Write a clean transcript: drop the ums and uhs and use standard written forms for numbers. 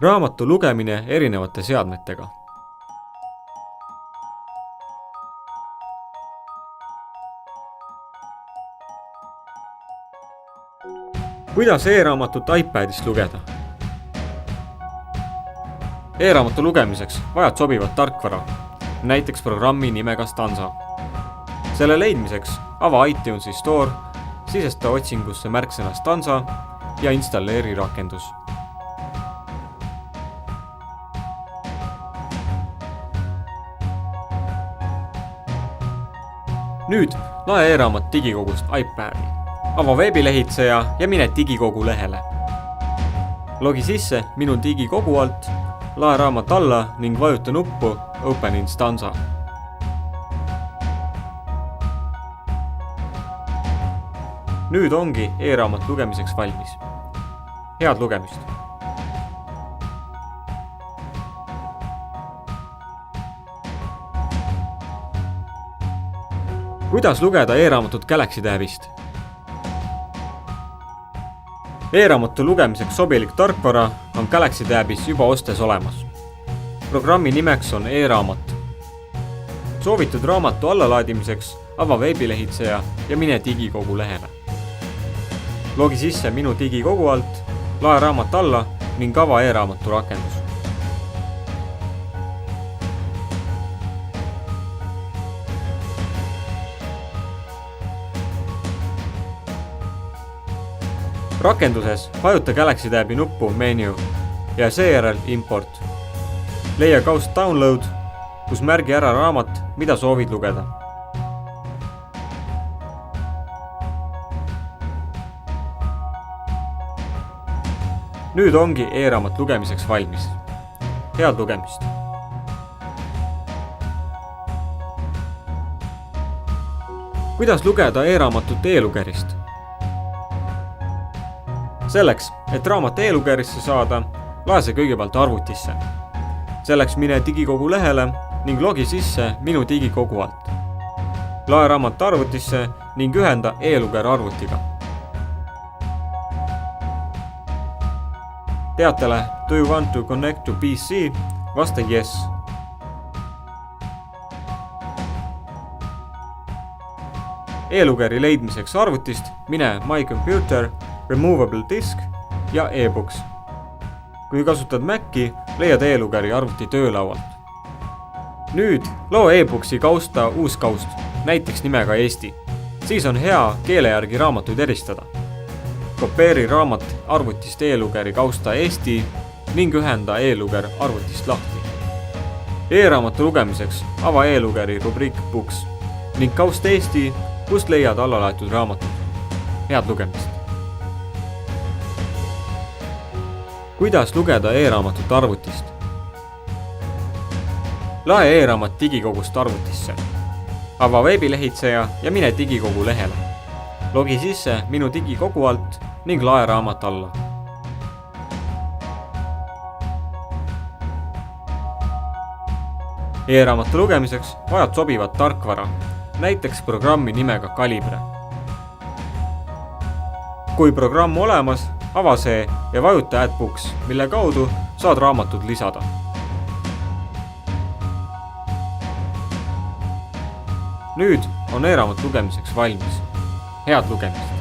Raamatu lugemine erinevate seadmetega. Kuidas e-raamatut iPadist lugeda? E-raamatu lugemiseks vajad sobivat tarkvara, näiteks programmi nimega Stanza. Selle leidmiseks ava iTunesi Store, sisesta otsingusse märksõna Stanza ja installeeri rakendus. Nüüd lae e-raamat digikogust iPadi. Ava veebilehitseja ja mine digikogu lehele. Logi sisse minu digikogu alt, lae raamat alla ning vajuta nuppu Open in Stanza. Nüüd ongi e-raamat lugemiseks valmis. Head lugemist! Kuidas lugeda e-raamatut Galaxy tabist? E-raamatu lugemiseks sobilik tarkvara on Galaxy tabis juba ostes olemas. Programmi nimeks on e-raamat. Soovitud raamatu allalaadimiseks ava veebilehitseja ja mine digikogu lehele. Logi sisse minu digikogu alt, lae raamat alla ning ava e-raamatu rakendus. Rakenduses vajuta Galaxy tabi nuppu Menu ja seejärel Import. Leia kaust Download, kus märgi ära raamat, mida soovid lugeda. Nüüd ongi e-raamat lugemiseks valmis. Head lugemist! Kuidas lugeda e-raamatut e-lugerist? Selleks, et raamat e-lugerisse saada, lae see kõigepealt arvutisse. Selleks mine digikogu lehele ning logi sisse minu digikogu alt. Lae raamat arvutisse ning ühenda e-luger arvutiga. Teatele Do you want to connect to PC? Vasta yes. E-lugeri leidmiseks arvutist mine My Computer, Removable Disk ja e-books. Kui kasutad Maci, leiad e-lugeri arvuti töölaualt. Nüüd loo e-booksi kausta uus kaust, näiteks nimega Eesti. Siis on hea keele järgi raamatuid eristada. Kopeeri raamat arvutist e-lugeri kausta Eesti ning ühenda e-luger arvutist lahti. E-raamatu lugemiseks ava e-lugeri rubriik Books ning kaust Eesti, kust leiad allalaetud raamatud. Head lugemist! Kuidas lugeda e-raamatut arvutist? Lae e-raamat digikogust arvutisse. Ava veebilehitseja ja mine digikogu lehele. Logi sisse minu digikogu alt ning lae raamat alla. E-raamatu lugemiseks vajad sobivat tarkvara, näiteks programmi nimega Calibre. Kui programm olemas, ava see ja vajuta Add Books, mille kaudu saad raamatud lisada. Nüüd on e-raamat lugemiseks valmis. Head lugemist!